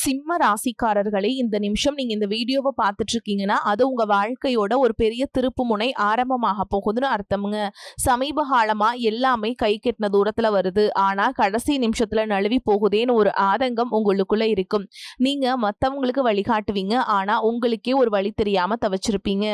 சிம்ம ராசிக்காரர்களே, இந்த நிமிஷம் நீங்க இந்த வீடியோவை பார்த்துட்டு இருக்கீங்கன்னா அது உங்க வாழ்க்கையோட ஒரு பெரிய திருப்பு முனை ஆரம்பமாக போகுதுன்னு அர்த்தமுங்க. சமீப காலமா எல்லாமே கை கெட்டின தூரத்துல வருது, ஆனா கடைசி நிமிஷத்துல நழுவி போகுதேன்னு ஒரு ஆதங்கம் உங்களுக்குள்ள இருக்கும். நீங்க மத்தவங்களுக்கு வழிகாட்டுவீங்க, ஆனா உங்களுக்கே ஒரு வழி தெரியாம தவிச்சிருப்பீங்க.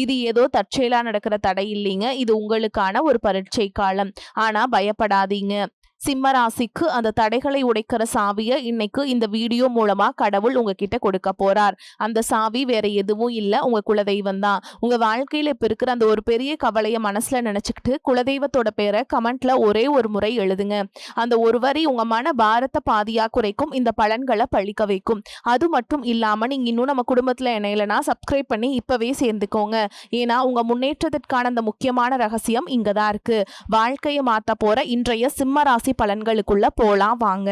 இது ஏதோ தற்செயலா நடக்கிற தடை இல்லைங்க, இது உங்களுக்கான ஒரு பரீட்சை காலம். ஆனா பயப்படாதீங்க. சிம்ம ராசிக்கு அந்த தடைகளை உடைக்கிற சாவியை இன்னைக்கு இந்த வீடியோ மூலமா கடவுள் உங்ககிட்ட கொடுக்க போறார். அந்த சாவி வேற எதுவும் இல்ல, உங்க குலதெய்வம் தான். உங்க வாழ்க்கையில இப்ப இருக்கிற அந்த ஒரு பெரிய கவலைய மனசுல நினைச்சுக்கிட்டு குலதெய்வத்தோட பேரை கமெண்ட்ல ஒரே ஒரு முறை எழுதுங்க. அந்த ஒரு வரி உங்க மன பாரத்தை பாதியா குறைக்கும், இந்த பலன்களை பழிக்க வைக்கும். அது மட்டும் இல்லாம நீங்க இன்னும் நம்ம குடும்பத்துல இணையலனா சப்ஸ்கிரைப் பண்ணி இப்பவே சேர்ந்துக்கோங்க. ஏன்னா உங்க முன்னேற்றத்திற்கான அந்த முக்கியமான ரகசியம் இங்கதான் இருக்கு. வாழ்க்கையை மாத்த போற இன்றைய சிம்ம ராசி பலன்களுக்குள்ள போலாம் வாங்க.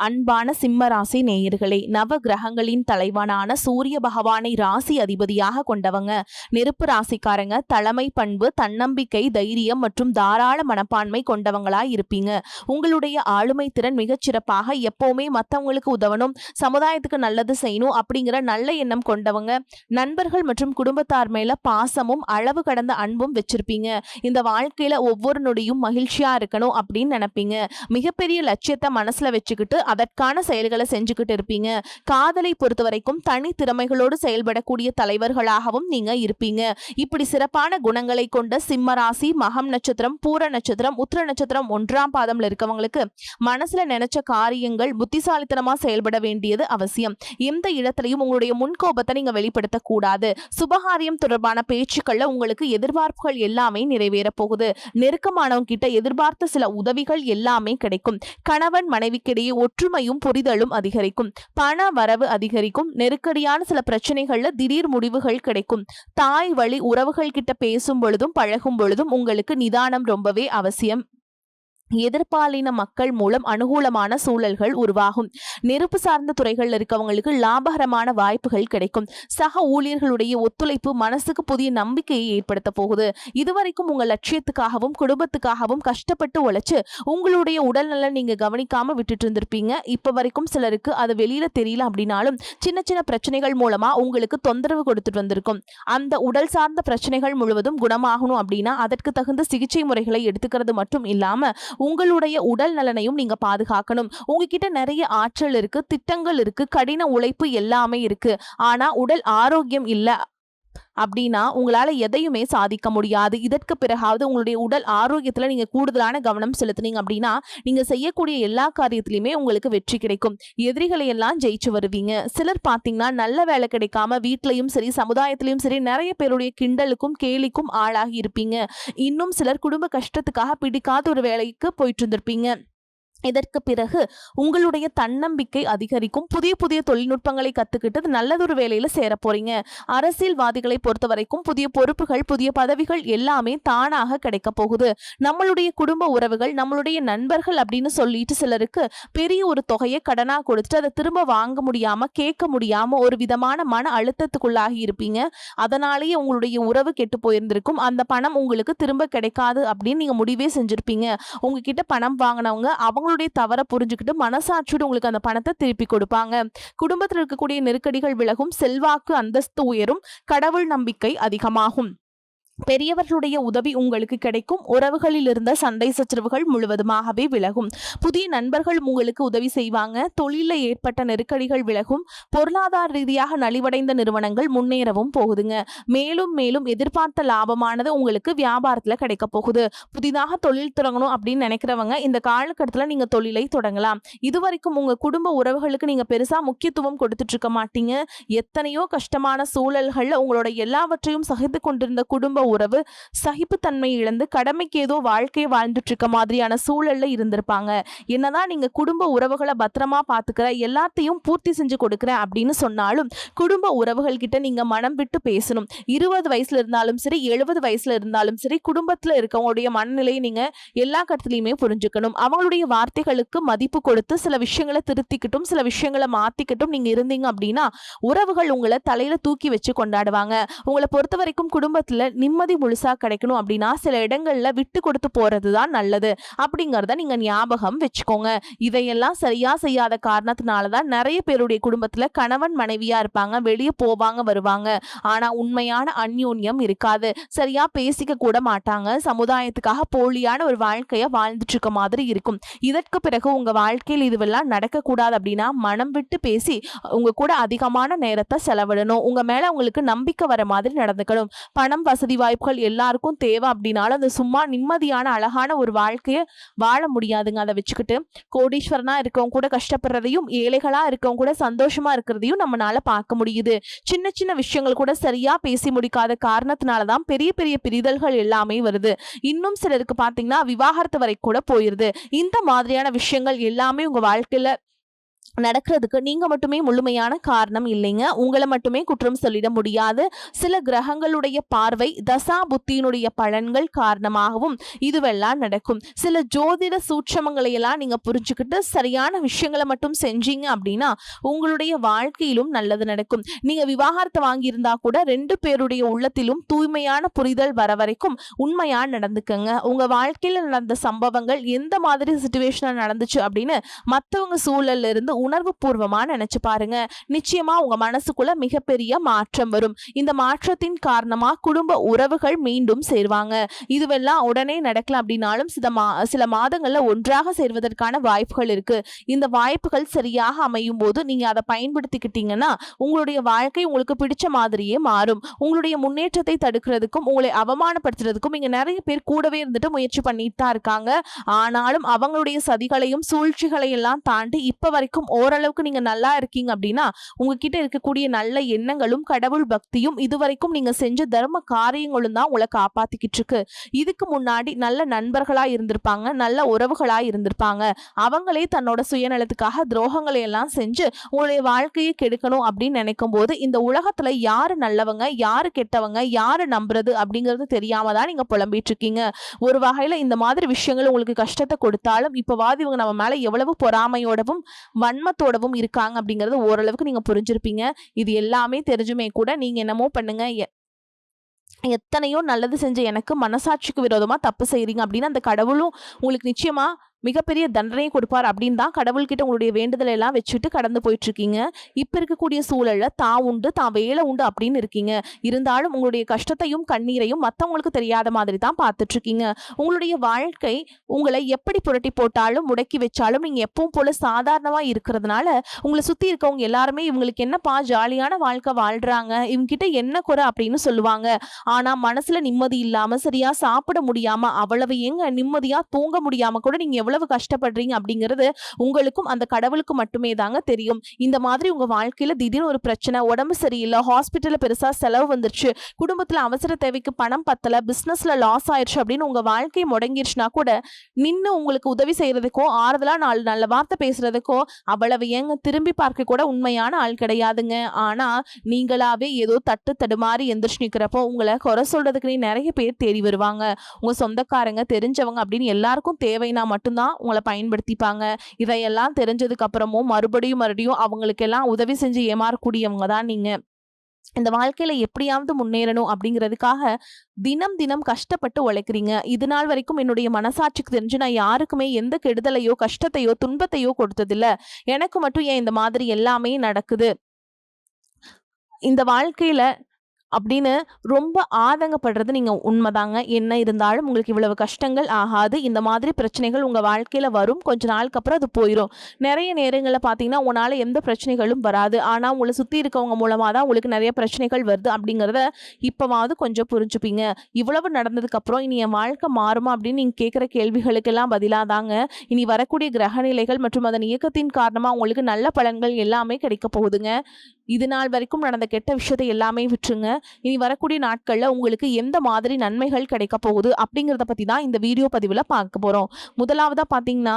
அன்பான சிம்ம ராசி நேயர்களே, நவ கிரகங்களின் தலைவனான சூரிய பகவானை ராசி அதிபதியாக கொண்டவங்க. நெருப்பு ராசிக்காரங்க தலைமை பண்பு, தன்னம்பிக்கை, தைரியம் மற்றும் தாராள மனப்பான்மை கொண்டவங்களாய் இருப்பீங்க. உங்களுடைய ஆளுமை திறன் மிகச்சிறப்பாக, எப்பவுமே மற்றவங்களுக்கு உதவணும், சமுதாயத்துக்கு நல்லது செய்யணும் அப்படிங்கிற நல்ல எண்ணம் கொண்டவங்க. நண்பர்கள் மற்றும் குடும்பத்தார் மேல பாசமும் அளவு கடந்த அன்பும் வச்சிருப்பீங்க. இந்த வாழ்க்கையில ஒவ்வொரு நொடியும் மகிழ்ச்சியா இருக்கணும் அப்படின்னு நினைப்பீங்க. மிகப்பெரிய லட்சியத்தை மனசுல வச்சு அதற்கான செயல்களை செஞ்சுக்கிட்டு இருப்பீங்க. காதலை பொறுத்த வரைக்கும் தனி திறமைகளோடு செயல்படக்கூடிய தலைவர்களாகவும் நீங்க இருப்பீங்க. இப்படி சிறப்பான குணங்களை கொண்ட சிம்ம ராசி மகம் நட்சத்திரம், பூர நட்சத்திரம், உத்திர நட்சத்திரம் 1ஆம் பாதம்ல இருக்கவங்களுக்கு மனசுல நினைச்ச காரியங்கள் புத்திசாலித்தனமா செயல்பட வேண்டியது அவசியம். எந்த இடத்திலையும் உங்களுடைய முன்கோபத்தை நீங்க வெளிப்படுத்த கூடாது. சுபகாரியம் தொடர்பான பேச்சுக்கள்ல உங்களுக்கு எதிர்பார்ப்புகள் எல்லாமே நிறைவேற போகுது. நெருக்கமானவங்க கிட்ட எதிர்பார்த்த சில உதவிகள் எல்லாமே கிடைக்கும். கணவன் மனைவிக்கிடையே ஒற்றுமையும் புரிதலும் அதிகரிக்கும். பண வரவு அதிகரிக்கும். நெருக்கடியான சில பிரச்சனைகள்ல திடீர் முடிவுகள் கிடைக்கும். தாய் வழி உறவுகள் கிட்ட பேசும் பொழுதும் பழகும் பொழுதும் உங்களுக்கு நிதானம் ரொம்பவே அவசியம். எதிர்பாலின மக்கள் மூலம் அனுகூலமான சூழல்கள் உருவாகும். நெருப்பு சார்ந்த துறைகள்ல இருக்கவங்களுக்கு லாபகரமான வாய்ப்புகள் கிடைக்கும். சக ஊழியர்களுடைய ஒத்துழைப்பு மனசுக்கு புதிய நம்பிக்கையை ஏற்படுத்த போகுது. இதுவரைக்கும் உங்க லட்சியத்துக்காகவும் குடும்பத்துக்காகவும் கஷ்டப்பட்டு உழைச்சு உங்களுடைய உடல்நலன் நீங்க கவனிக்காம விட்டுட்டு இருந்திருப்பீங்க. இப்ப வரைக்கும் சிலருக்கு அது வெளியில தெரியல அப்படின்னாலும் சின்ன சின்ன பிரச்சனைகள் மூலமா உங்களுக்கு தொந்தரவு கொடுத்துட்டு வந்திருக்கும். அந்த உடல் சார்ந்த பிரச்சனைகள் முழுவதும் குணமாகணும் அப்படின்னா அதற்கு தகுந்த சிகிச்சை முறைகளை எடுத்துக்கிறது மட்டும் இல்லாம உங்களுடைய உடல் நலனையும் நீங்க பாதுகாக்கணும். உங்ககிட்ட நிறைய ஆற்றல் இருக்கு, திட்டங்கள் இருக்கு, கடின உழைப்பு எல்லாமே இருக்கு. ஆனா உடல் ஆரோக்கியம் இல்ல அப்படின்னா உங்களால எதையுமே சாதிக்க முடியாது. இதற்கு பிறகாவது உங்களுடைய உடல் ஆரோக்கியத்துல நீங்க கூடுதலான கவனம் செலுத்துனீங்க அப்படின்னா நீங்க செய்யக்கூடிய எல்லா காரியத்திலுமே உங்களுக்கு வெற்றி கிடைக்கும். எதிரிகளை எல்லாம் ஜெயிச்சு வருவீங்க. சிலர் பாத்தீங்கன்னா நல்ல வேலை கிடைக்காம வீட்லயும் சரி சமுதாயத்திலயும் சரி நிறைய பேருடைய கிண்டலுக்கும் கேலிக்கும் ஆளாகி இருப்பீங்க. இன்னும் சிலர் குடும்ப கஷ்டத்துக்காக பிடிக்காத ஒரு வேலைக்கு போயிட்டு இருந்திருப்பீங்க. இதற்கு பிறகு உங்களுடைய தன்னம்பிக்கை அதிகரிக்கும். புதிய புதிய தொழில்நுட்பங்களை கத்துக்கிட்டு நல்லதொரு வேலையில சேர போறீங்க. அரசியல்வாதிகளை பொறுத்த வரைக்கும் புதிய பொறுப்புகள், புதிய பதவிகள் எல்லாமே தானாக கிடைக்க போகுது. நம்மளுடைய குடும்ப உறவுகள், நம்மளுடைய நண்பர்கள் அப்படின்னு சொல்லிட்டு சிலருக்கு பெரிய ஒரு தொகையை கடனா கொடுத்துட்டு அதை திரும்ப வாங்க முடியாம, கேட்க முடியாம ஒரு விதமான மன அழுத்தத்துக்குள்ளாகி இருப்பீங்க. அதனாலேயே உங்களுடைய உறவு கெட்டு போயிருந்திருக்கும். அந்த பணம் உங்களுக்கு திரும்ப கிடைக்காது அப்படின்னு நீங்க முடிவே செஞ்சிருப்பீங்க. உங்ககிட்ட பணம் வாங்கினவங்க அவங்களுடைய தவற புரிஞ்சுக்கிட்டு மனசாட்சியோடு உங்களுக்கு அந்த பணத்தை திருப்பி கொடுப்பாங்க. குடும்பத்தில் இருக்கக்கூடிய நெருக்கடிகள் விலகும். செல்வாக்கு அந்தஸ்து உயரும். கடவுள் நம்பிக்கை அதிகமாகும். பெரியவர்களுடைய உதவி உங்களுக்கு கிடைக்கும். உறவுகளில் இருந்த சண்டை சச்சரவுகள் முழுவதுமாகவே விலகும். புதிய நண்பர்கள் உங்களுக்கு உதவி செய்வாங்க. தொழிலில் ஏற்பட்ட நெருக்கடிகள் விலகும். பொருளாதார ரீதியாக நலிவடைந்த நிறுவனங்கள் முன்னேறவும் போகுதுங்க. மேலும் மேலும் எதிர்பார்த்த லாபமானது உங்களுக்கு வியாபாரத்துல கிடைக்க போகுது. புதிதாக தொழில் தொடங்கணும் அப்படின்னு நினைக்கிறவங்க இந்த காலகட்டத்தில் நீங்க தொழிலை தொடங்கலாம். இதுவரைக்கும் உங்க குடும்ப உறவுகளுக்கு நீங்க பெருசா முக்கியத்துவம் கொடுத்துட்டு இருக்க மாட்டீங்க. எத்தனையோ கஷ்டமான சூழல்கள்ல உங்களோட எல்லாவற்றையும் சகித்து கொண்டிருந்த குடும்ப உறவு சகிப்புத்தன்மை இழந்து கடமைக்கு ஏதோ வாழ்க்கையை வாழ்ந்துட்டு இருக்க மாதிரியான சூழல்ல இருந்திருப்பாங்க. என்னதான் நீங்க குடும்ப உறவுகளை பத்திரமா பாத்துக்கிற, எல்லாத்தையும் பூர்த்தி செஞ்சு கொடுக்குறேன் அப்படின்னு சொன்னாலும் குடும்ப உறவுகள் கிட்ட நீங்க மனம் விட்டு பேசணும். 20 வயசுல இருந்தாலும் சரி 70 வயசுல இருந்தாலும் சரி குடும்பத்துல இருக்கவங்களுடைய மனநிலையை நீங்க எல்லா கட்டத்திலையுமே புரிஞ்சுக்கணும். அவங்களுடைய வார்த்தைகளுக்கு மதிப்பு கொடுத்து சில விஷயங்களை திருத்திக்கிட்டும் சில விஷயங்களை மாத்திக்கிட்டும் நீங்க இருந்தீங்க அப்படின்னா உறவுகள் உங்களை தலையில தூக்கி வச்சு கொண்டாடுவாங்க. உங்களை பொறுத்த வரைக்கும் குடும்பத்துல நிம்மதி முழுசா கிடைக்கணும் அப்படின்னா சில இடங்கள்ல விட்டு கொடுத்து போறது தான் நல்லது அப்படிங்கறத நீங்க ஞாபகம் வச்சுக்கோங்க. இதையெல்லாம் சரியா செய்யாத காரணத்தினாலதான் நிறைய பேருடைய குடும்பத்துல கணவன் மனைவியா இருப்பாங்க, வெளியே போவாங்க வருவாங்க, ஆனா உண்மையான அந்யோன்யம் இருக்காது. சரியா பேசிக்க கூட மாட்டாங்க, சமுதாயத்துக்காக போலியான ஒரு வாழ்க்கைய வாழ்ந்துட்டு இருக்க மாதிரி இருக்கும். இதற்கு பிறகு உங்க வாழ்க்கையில் இதுவெல்லாம் நடக்க கூடாது அப்படின்னா மனம் விட்டு பேசி உங்க கூட அதிகமான நேரத்தை செலவிடணும். உங்க மேல உங்களுக்கு நம்பிக்கை வர மாதிரி நடந்துக்கணும். பணம் வசதி வாய்ப்புகள் எல்லாருக்கும் தேவை அப்படின்னாலும் அது சும்மா நிம்மதியான அழகான ஒரு வாழ்க்கைய வாழ முடியாதுங்க. அதை வச்சுக்கிட்டு கோடீஸ்வரனா இருக்கவங்க கூட கஷ்டப்படுறதையும் ஏழைகளா இருக்கவங்க கூட சந்தோஷமா இருக்கிறதையும் நம்மளால பார்க்க முடியுது. சின்ன சின்ன விஷயங்கள் கூட சரியா பேசி முடிக்காத காரணத்தினாலதான் பெரிய பெரிய பிரிதல்கள் எல்லாமே வருது. இன்னும் சிலருக்கு பாத்தீங்கன்னா விவாகரத்து வரை கூட போயிருது. இந்த மாதிரியான விஷயங்கள் எல்லாமே உங்க வாழ்க்கையில நடக்கிறதுக்கு நீங்க மட்டுமே முழுமையான காரணம் இல்லைங்க. உங்களை மட்டுமே குற்றம் சொல்லிட முடியாது. சில கிரகங்களுடைய பார்வை, தசா புத்தியினுடைய பலன்கள் காரணமாகவும் இதுவெல்லாம் நடக்கும். சில ஜோதிட சூட்சமங்களை எல்லாம் நீங்க புரிஞ்சுக்கிட்டு சரியான விஷயங்களை மட்டும் செஞ்சீங்க அப்படின்னா உங்களுடைய வாழ்க்கையிலும் நல்லது நடக்கும். நீங்க விவாகரத்தை வாங்கியிருந்தா கூட 2 பேருடைய உள்ளத்திலும் தூய்மையான புரிதல் வர வரைக்கும் உண்மையா நடந்துக்கங்க. உங்க வாழ்க்கையில நடந்த சம்பவங்கள் எந்த மாதிரி சிச்சுவேஷன்ல நடந்துச்சு அப்படின்னு மற்றவங்க சூழல்ல இருந்து உணர்வு பூர்வமா நினைச்சு பாருங்க. நிச்சயமா உங்க மனசுக்குள்ள மிகப்பெரிய மாற்றம் வரும். இந்த மாற்றத்தின் காரணமா குடும்ப உறவுகள் மீண்டும் சேர்வாங்க. இதுவெல்லாம் உடனே நடக்கல அப்படின்னாலும் சில மாதங்கள்ல ஒன்றாக சேர்வதற்கான வாய்ப்புகள் இருக்கு. இந்த வாய்ப்புகள் சரியாக அமையும் போது நீங்க அதை பயன்படுத்திக்கிட்டீங்கன்னா உங்களுடைய வாழ்க்கை உங்களுக்கு பிடிச்ச மாதிரியே மாறும். உங்களுடைய முன்னேற்றத்தை தடுக்கிறதுக்கும் உங்களை அவமானப்படுத்துறதுக்கும் இங்க நிறைய பேர் கூடவே இருந்துட்டு முயற்சி பண்ணிட்டு தான் இருக்காங்க. ஆனாலும் அவங்களுடைய சதிகளையும் சூழ்ச்சிகளையும் எல்லாம் தாண்டி இப்ப வரைக்கும் ஓரளவுக்கு நீங்க நல்லா இருக்கீங்க அப்படின்னா உங்ககிட்ட இருக்கக்கூடிய நல்ல எண்ணங்களும் கடவுள் பக்தியும் இதுவரைக்கும் நீங்க செஞ்ச தர்ம காரியங்களும் தான் உங்களை காப்பாத்திக்கிட்டு இருக்கு. இதுக்கு முன்னாடி நல்ல நண்பர்களா இருந்திருப்பாங்க, நல்ல உறவுகளா இருந்திருப்பாங்க. அவங்களே தன்னோட சுயநலத்துக்காக துரோகங்களை எல்லாம் செஞ்சு உங்களுடைய வாழ்க்கையை கெடுக்கணும் அப்படின்னு நினைக்கும் போது இந்த உலகத்துல யாரு நல்லவங்க யாரு கெட்டவங்க யாரு நம்புறது அப்படிங்கிறது தெரியாம தான் நீங்க புலம்பிட்டு இருக்கீங்க. ஒரு வகையில இந்த மாதிரி விஷயங்கள் உங்களுக்கு கஷ்டத்தை கொடுத்தாலும் இப்பவாது இவங்க நம்ம மேல எவ்வளவு பொறாமையோடவும் வன்மத்தோடவும் இருக்காங்க அப்படிங்கறது ஓரளவுக்கு நீங்க புரிஞ்சிருப்பீங்க. இது எல்லாமே தெரிஞ்சுமே கூட நீங்க என்னமோ பண்ணுங்க, எத்தனையோ நல்லது செஞ்ச எனக்கு மனசாட்சிக்கு விரோதமா தப்பு செய்றீங்க அப்படின்னு அந்த கடவுளும் உங்களுக்கு நிச்சயமா மிகப்பெரிய தண்டனை கொடுப்பார் அப்படின்னு தான் கடவுள்கிட்ட உங்களுடைய வேண்டுதலை எல்லாம் வச்சுட்டு கடந்து போயிட்டு இருக்கீங்க. இப்ப இருக்கக்கூடிய சூழல்ல தான் உண்டு தான் வேலை உண்டு அப்படின்னு இருக்கீங்க. இருந்தாலும் உங்களுடைய கஷ்டத்தையும் கண்ணீரையும் மற்றவங்களுக்கு தெரியாத மாதிரி தான் பார்த்துட்டு இருக்கீங்க. உங்களுடைய வாழ்க்கை உங்களை எப்படி புரட்டி போட்டாலும் முடக்கி வச்சாலும் நீங்க எப்பவும் போல சாதாரணமா இருக்கிறதுனால உங்களை சுத்தி இருக்கவங்க எல்லாருமே இவங்களுக்கு என்னப்பா ஜாலியான வாழ்க்கை வாழ்றாங்க, இவங்க கிட்ட என்ன குறை அப்படின்னு சொல்லுவாங்க. ஆனா மனசுல நிம்மதி இல்லாம சரியா சாப்பிட முடியாம அவ்வளவு எங்க நிம்மதியா தூங்க முடியாம கூட நீங்க எவ்வளவு கஷ்டப்படுறீங்க அப்படிங்கிறது உங்களுக்கும் அந்த கடவுளுக்கு மட்டுமே தாங்க தெரியும். இந்த மாதிரி உங்க வாழ்க்கையில திடீர்னு ஒரு பிரச்சனை, உடம்பு சரியில்லை, ஹாஸ்பிட்டல்ல பெருசா செலவு வந்துருச்சு, குடும்பத்துல அவசர தேவைக்கு பணம் பத்தல, பிசினஸ்ல லாஸ் ஆயிடுச்சு அப்படின்னு உங்க வாழ்க்கை முடங்கிருச்சுன்னா கூட நின்னு உங்களுக்கு உதவி செய்யறதுக்கோ ஆறுதலா 4 நல்ல வார்த்தை பேசுறதுக்கோ அவ்வளவு ஏங்க திரும்பி பார்க்க கூட உண்மையான ஆள் கிடையாதுங்க. ஆனா நீங்களாவே ஏதோ தட்டு தடுமாறி எந்திரிச்சு நிக்கிறப்போ உங்களை குறை சொல்றதுக்கு நிறைய பேர் தேடி வருவாங்க. உங்க சொந்தக்காரங்க தெரிஞ்சவங்க அப்படின்னு எல்லாருக்கும் தேவைனா மட்டும்தான் உங்களை பயன்படுத்திப்பாங்க. இதையெல்லாம் தெரிஞ்சதுக்கு அப்புறமும் மறுபடியும் அவங்களுக்கெல்லாம் உதவி செஞ்சு ஏமாறக்கூடியவங்க தான் நீங்க. இந்த வாழ்க்கையில எப்படியாவது முன்னேறணும் அப்படிங்கிறதுக்காக தினம் தினம் கஷ்டப்பட்டு உழைக்கிறீங்க. இது நாள் வரைக்கும் என்னுடைய மனசாட்சிக்கு தெரிஞ்சு நான் யாருக்குமே எந்த கெடுதலையோ கஷ்டத்தையோ துன்பத்தையோ கொடுத்ததில்ல, எனக்கு மட்டும் ஏன் இந்த மாதிரி எல்லாமே நடக்குது இந்த வாழ்க்கையில அப்படின்னு ரொம்ப ஆதங்கப்படுறது நீங்க உண்மைதாங்க. என்ன இருந்தாலும் உங்களுக்கு இவ்வளவு கஷ்டங்கள் ஆகாது. இந்த மாதிரி பிரச்சனைகள் உங்க வாழ்க்கையில வரும், கொஞ்ச நாளுக்கு அப்புறம் அது போயிடும். நிறைய நேரங்களில் பார்த்தீங்கன்னா உங்களால எந்த பிரச்சனைகளும் வராது, ஆனா உங்களை சுத்தி இருக்கவங்க மூலமா தான் உங்களுக்கு நிறைய பிரச்சனைகள் வருது அப்படிங்கிறத இப்பவாவது கொஞ்சம் புரிஞ்சுப்பீங்க. இவ்வளவு நடந்ததுக்கு அப்புறம் இனி என் வாழ்க்கை மாறுமா அப்படின்னு நீங்க கேட்குற கேள்விகளுக்கெல்லாம் பதிலாதாங்க இனி வரக்கூடிய கிரகநிலைகள் மற்றும் அதன் இயக்கத்தின் காரணமா உங்களுக்கு நல்ல பலன்கள் எல்லாமே கிடைக்க போகுதுங்க. இது நாள் வரைக்கும் நடந்த கெட்ட விஷயத்தை எல்லாமே விட்டுருங்க. இனி வரக்கூடிய நாட்கள்ல உங்களுக்கு எந்த மாதிரி நன்மைகள் கிடைக்க போகுது அப்படிங்கிறத பத்தி தான் இந்த வீடியோ பதிவுல பார்க்க போறோம். முதலாவதா பாத்தீங்கன்னா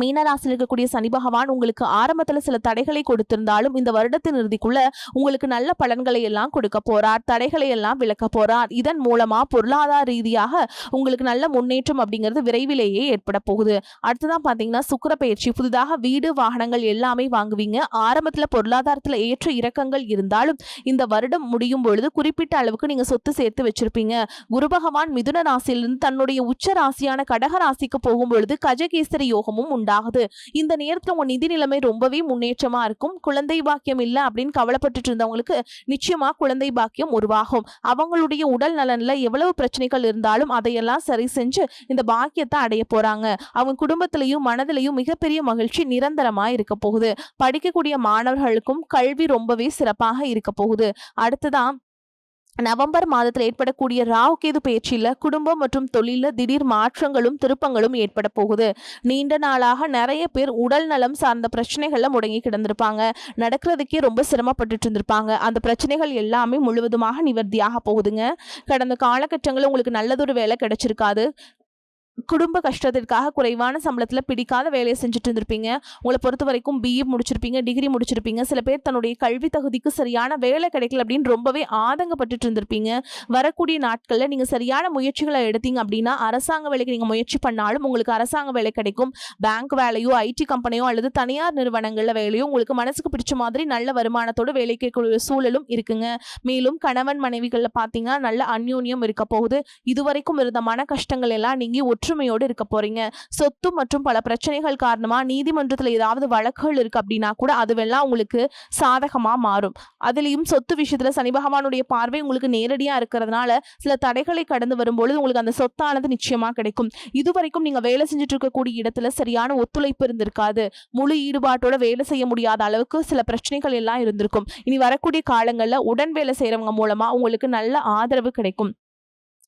மீனராசியில் இருக்கக்கூடிய சனி பகவான் உங்களுக்கு ஆரம்பத்துல சில தடைகளை கொடுத்திருந்தாலும் இந்த வருடத்தின் இறுதிக்குள்ள உங்களுக்கு நல்ல பலன்களை எல்லாம் கொடுக்க போறார். தடைகளை எல்லாம் விலக்க போறார். இதன் மூலமா பொருளாதார ரீதியாக உங்களுக்கு நல்ல முன்னேற்றம் அப்படிங்கிறது விரைவிலேயே ஏற்பட போகுது. அடுத்ததான் பாத்தீங்கன்னா சுக்கிர பயிற்சி. புதிதாக வீடு வாகனங்கள் எல்லாமே வாங்குவீங்க. ஆரம்பத்துல பொருளாதாரத்துல ஏற்ற இறக்கங்கள் இருந்தாலும் இந்த வருடம் முடியும் பொழுது குறிப்பிட்ட அளவுக்கு நீங்க சொத்து சேர்த்து வச்சிருப்பீங்க. குரு பகவான் மிதுன ராசியிலிருந்து தன்னுடைய உச்ச ராசியான கடக ராசிக்கு போகும் பொழுது கஜகேசரி யோகமும் உண்டாகுது. இந்த நேரத்துல உங்க நிதி நிலைமை ரொம்பவே முன்னேற்றமா இருக்கும். குழந்தை பாக்கியம் இல்ல அப்படின்னு கவலைப்பட்டு இருந்தவங்களுக்கு நிச்சயமா குழந்தை பாக்கியம் உருவாகும். அவங்களுடைய உடல் நலன்ல எவ்வளவு பிரச்சனைகள் இருந்தாலும் அதையெல்லாம் சரி செஞ்சு இந்த பாக்கியத்தை அடைய போறாங்க. அவங்க குடும்பத்திலையும் மனதிலையும் மிகப்பெரிய மகிழ்ச்சி நிரந்தரமா இருக்க போகுது. படிக்கக்கூடிய மாணவர்களுக்கும் கல்வி ரொம்பவே சிறப்பாக இருக்க போகுது. அடுத்ததான் நவம்பர் மாதத்தில் ஏற்படக்கூடிய ராகு கேது பயிற்சியில குடும்பம் மற்றும் தொழில திடீர் மாற்றங்களும் திருப்பங்களும் ஏற்பட போகுது. நீண்ட நாளாக நிறைய பேர் உடல் நலம் சார்ந்த பிரச்சனைகள்ல முடங்கி கிடந்திருப்பாங்க. நடக்கிறதுக்கே ரொம்ப சிரமப்பட்டுட்டு இருந்திருப்பாங்க. அந்த பிரச்சனைகள் எல்லாமே முழுவதுமாக நிவர்த்தியாக போகுதுங்க. கடந்த காலகட்டங்களில் உங்களுக்கு நல்லதொரு வேலை கிடைச்சிருக்காது. குடும்ப கஷ்டத்திற்காக குறைவான சம்பளத்துல பிடிக்காத வேலையை செஞ்சுட்டு இருந்திருப்பீங்க. உங்களை பொறுத்த வரைக்கும் பிஇ முடிச்சிருப்பீங்க, டிகிரி முடிச்சிருப்பீங்க. சில பேர் தன்னுடைய கல்வி தகுதிக்கு சரியான வேலை கிடைக்கல அப்படின்னு ரொம்பவே ஆதங்கப்பட்டுட்டு இருந்திருப்பீங்க. வரக்கூடிய நாட்கள்ல நீங்க சரியான முயற்சிகளை எடுத்தீங்க அப்படின்னா அரசாங்க வேலைக்கு நீங்க முயற்சி பண்ணாலும் உங்களுக்கு அரசாங்க வேலை கிடைக்கும். பேங்க் வேலையோ ஐடி கம்பெனியோ அல்லது தனியார் நிறுவனங்கள்ல வேலையோ உங்களுக்கு மனசுக்கு பிடிச்ச மாதிரி நல்ல வருமானத்தோடு வேலைக்கு சூழலும் இருக்குங்க. மேலும் கணவன் மனைவிகள்ல பாத்தீங்கன்னா நல்ல அந்யோன்யம் இருக்க போகுது. இதுவரைக்கும் இருந்த மன கஷ்டங்கள் எல்லாம் நீங்கி ஒற்றுமையோடு இருக்க போறீங்க. சொத்து மற்றும் பல பிரச்சனைகள் காரணமா நீதிமன்றத்துல ஏதாவது வழக்குகள் இருக்கு அப்படின்னா கூட அதுவெல்லாம் உங்களுக்கு சாதகமா மாறும். அதுலயும் சொத்து விஷயத்துல சனி பகவானுடைய பார்வை உங்களுக்கு நேரடியா இருக்கிறதுனால சில தடைகளை கடந்து வரும்பொழுது உங்களுக்கு அந்த சொத்தானது நிச்சயமா கிடைக்கும். இதுவரைக்கும் நீங்க வேலை செஞ்சுட்டு இருக்கக்கூடிய இடத்துல சரியான ஒத்துழைப்பு இருந்திருக்காது. முழு ஈடுபாட்டோட வேலை செய்ய முடியாத அளவுக்கு சில பிரச்சனைகள் எல்லாம் இருந்திருக்கும். இனி வரக்கூடிய காலங்கள்ல உடன் வேலை செய்யறவங்க மூலமா உங்களுக்கு நல்ல ஆதரவு கிடைக்கும்.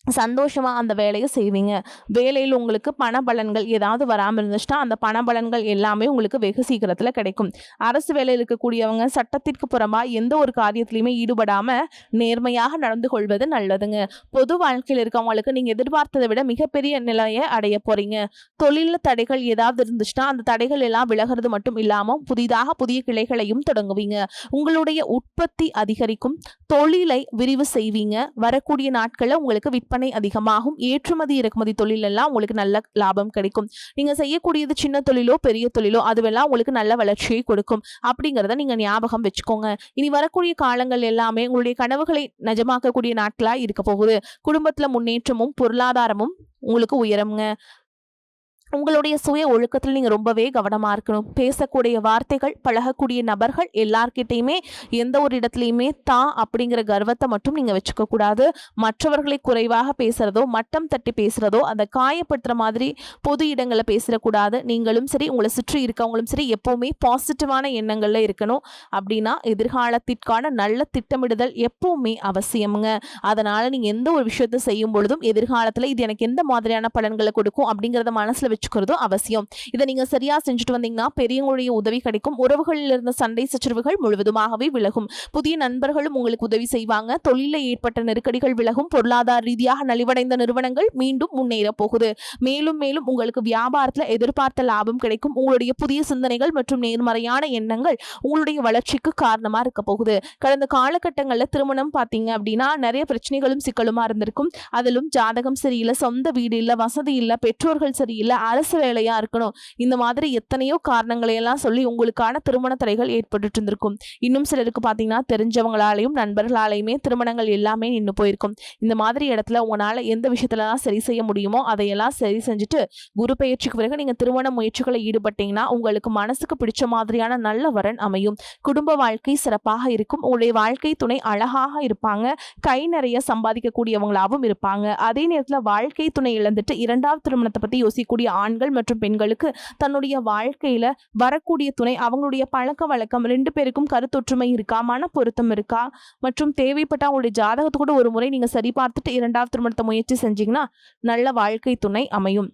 சந்தோஷமா அந்த வேலையை செய்வீங்க. வேலையில் உங்களுக்கு பண பலன்கள் ஏதாவது வராமல் இருந்துச்சுன்னா அந்த பண பலன்கள் எல்லாமே உங்களுக்கு வெகு சீக்கிரத்துல கிடைக்கும். அரசு வேலையில் இருக்கக்கூடியவங்க சட்டத்திற்கு புறமா எந்த ஒரு காரியத்திலையுமே ஈடுபடாம நேர்மையாக நடந்து கொள்வது நல்லதுங்க. பொது வாழ்க்கையில் இருக்கவங்களுக்கு நீங்க எதிர்பார்த்ததை விட மிகப்பெரிய நிலையை அடைய போறீங்க. தொழில தடைகள் ஏதாவது இருந்துச்சுன்னா அந்த தடைகள் எல்லாம் விலகிறது மட்டும் இல்லாம புதிதாக புதிய கிளைகளையும் தொடங்குவீங்க. உங்களுடைய உற்பத்தி அதிகரிக்கும். தொழிலை விரிவு செய்வீங்க. வரக்கூடிய நாட்கள்ல உங்களுக்கு விற்பனை அதிகமாகும். ஏற்றுமதி இறக்குமதி தொழில் எல்லாம் உங்களுக்கு நல்ல லாபம் கிடைக்கும். நீங்க செய்யக்கூடியது சின்ன தொழிலோ பெரிய தொழிலோ அதுவெல்லாம் உங்களுக்கு நல்ல வளர்ச்சியை கொடுக்கும். அப்படிங்கிறத நீங்க ஞாபகம் வச்சுக்கோங்க. இனி வரக்கூடிய காலங்கள் எல்லாமே உங்களுடைய கனவுகளை நிஜமாக்கக்கூடிய நாட்களா இருக்க போகுது. குடும்பத்துல முன்னேற்றமும் பொருளாதாரமும் உங்களுக்கு உயருங்க. உங்களுடைய சுய ஒழுக்கத்தில் நீங்க ரொம்பவே கவனமா இருக்கணும். பேசக்கூடிய வார்த்தைகள், பழகக்கூடிய நபர்கள் எல்லார்கிட்டையுமே எந்த ஒரு இடத்துலையுமே அப்படிங்கிற கர்வத்தை மட்டும் நீங்க வச்சுக்க கூடாது. மற்றவர்களை குறைவாக பேசுறதோ மட்டம் தட்டி பேசுறதோ அந்த காயப்படுத்துற மாதிரி பொது இடங்களை பேசிடக்கூடாது. நீங்களும் சரி உங்களை சுற்றி இருக்கவங்களும் சரி எப்பவுமே பாசிட்டிவான எண்ணங்கள்ல இருக்கணும். அப்படின்னா எதிர்காலத்திற்கான நல்ல திட்டமிடுதல் எப்பவுமே அவசியமுங்க. அதனால நீங்க எந்த ஒரு விஷயத்தை செய்யும் பொழுதும் எதிர்காலத்துல இது எனக்கு எந்த மாதிரியான பலன்களை கொடுக்கும் அப்படிங்கறத மனசுல வச்சுக்கிறதும் அவசியம். இதை நீங்க சரியா செஞ்சுட்டு வந்தீங்கன்னா பெரியவங்களுடைய உதவி கிடைக்கும். உறவுகளில் இருந்த சண்டை சச்சரவுகள் முழுவதுமாகவே விலகும். புதிய நண்பர்களும் உங்களுக்கு உதவி செய்வாங்க. தொழிலில் ஏற்பட்ட நெருக்கடிகள் விலகும். பொருளாதார ரீதியாக நலிவடைந்த நிறுவனங்கள் மீண்டும் முன்னேற போகுது. மேலும் மேலும் உங்களுக்கு வியாபாரத்துல எதிர்பார்த்த லாபம் கிடைக்கும். உங்களுடைய புதிய சிந்தனைகள் மற்றும் நேர்மறையான எண்ணங்கள் உங்களுடைய வளர்ச்சிக்கு காரணமா இருக்க போகுது. கடந்த காலகட்டங்கள்ல திருமணம் பாத்தீங்க அப்படின்னா நிறைய பிரச்சனைகளும் சிக்கலுமா இருந்திருக்கும். அதிலும் ஜாதகம் சரியில்லை, சொந்த வீடு இல்ல, வசதி இல்ல, பெற்றோர்கள் சரியில்லை, அரசு வேலையா இருக்கணும், இந்த மாதிரி எத்தனையோ காரணங்களை எல்லாம் சொல்லி உங்களுக்கான திருமண தடைகள் ஏற்பட்டு இருந்திருக்கும். இன்னும் சிலருக்கு பாத்தீங்கன்னா தெரிஞ்சவங்களாலையும் நண்பர்களாலையுமே திருமணங்கள் எல்லாமே நின்று போயிருக்கும். இந்த மாதிரி இடத்துல உங்களால எந்த விஷயத்துலலாம் சரி செய்ய முடியுமோ அதையெல்லாம் சரி செஞ்சுட்டு குரு பயிற்சிக்கு பிறகு நீங்க திருமண முயற்சிகளை ஈடுபட்டீங்கன்னா உங்களுக்கு மனசுக்கு பிடிச்ச மாதிரியான நல்ல வரன் அமையும். குடும்ப வாழ்க்கை சிறப்பாக இருக்கும். உங்களுடைய வாழ்க்கை துணை அழகாக இருப்பாங்க. கை நிறைய சம்பாதிக்கக்கூடியவங்களாகவும் இருப்பாங்க. அதே நேரத்துல வாழ்க்கை துணை இழந்துட்டு இரண்டாவது திருமணத்தை பத்தி யோசிக்கக்கூடிய ஆண்கள் மற்றும் பெண்களுக்கு தன்னுடைய வாழ்க்கையில வரக்கூடிய துணை அவங்களுடைய பழக்க வழக்கம் ரெண்டு பேருக்கும் கருத்தொற்றுமை இருக்கா, மன பொருத்தம் இருக்கா மற்றும் தேவைப்பட்ட அவங்களுடைய ஜாதகத்தை கூட ஒரு முறை நீங்க சரி பார்த்துட்டு இரண்டாவது திருமணத்தை முயற்சி செஞ்சீங்கன்னா நல்ல வாழ்க்கை துணை அமையும்.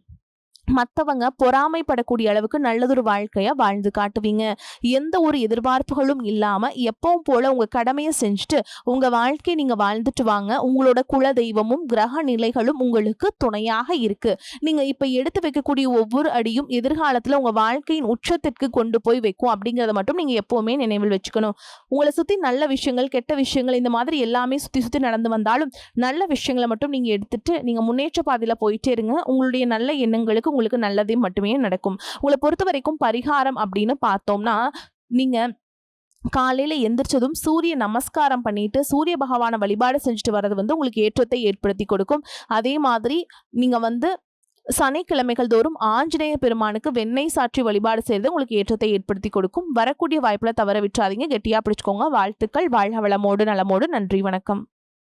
மத்தவங்க பொறாமைப்படக்கூடிய அளவுக்கு நல்லதொரு வாழ்க்கைய வாழ்ந்து காட்டுவீங்க. எந்த ஒரு எதிர்பார்ப்புகளும் இல்லாம எப்பவும் போல உங்க கடமைய செஞ்சுட்டு உங்க வாழ்க்கைய நீங்க வாழ்ந்துட்டு வாங்க. உங்களோட குல தெய்வமும் கிரக நிலைகளும் உங்களுக்கு துணையாக இருக்கு. நீங்க இப்ப எடுத்து வைக்கக்கூடிய ஒவ்வொரு அடியும் எதிர்காலத்துல உங்க வாழ்க்கையின் உச்சத்திற்கு கொண்டு போய் வைக்கும் அப்படிங்கிறத மட்டும் நீங்க எப்பவுமே நினைவில் வச்சுக்கணும். உங்களை சுத்தி நல்ல விஷயங்கள், கெட்ட விஷயங்கள் இந்த மாதிரி எல்லாமே சுத்தி சுத்தி நடந்து வந்தாலும் நல்ல விஷயங்கள மட்டும் நீங்க எடுத்துட்டு நீங்க முன்னேற்ற பாதையில போயிட்டே இருங்க. உங்களுடைய நல்ல எண்ணங்களுக்கு உங்களுக்கு நல்லதே மட்டுமே நடக்கும். உங்கள பொறுத்தவரைக்கும் பரிகாரம் அப்படின்னு பார்த்தோம்னா, நீங்க காலையில எந்திரிச்சதும் சூரிய நமஸ்காரம் பண்ணிட்டு சூரிய பகவான வழிபாடு செஞ்சுட்டு வர்றது உங்களுக்கு ஏற்றத்தை ஏற்படுத்தி கொடுக்கும். அதே மாதிரி நீங்க சனிக்கிழமைகள் தோறும் ஆஞ்சநேய பெருமானுக்கு வெண்ணெய் சாற்றி வழிபாடு செய்வது உங்களுக்கு ஏற்றத்தை ஏற்படுத்தி கொடுக்கும். வரக்கூடிய வாய்ப்புல தவற விட்டுறாதீங்க. கெட்டியா பிடிச்சுக்கோங்க. வாழ்த்துக்கள். வாழ்க வளமோடு நலமோடு. நன்றி. வணக்கம்.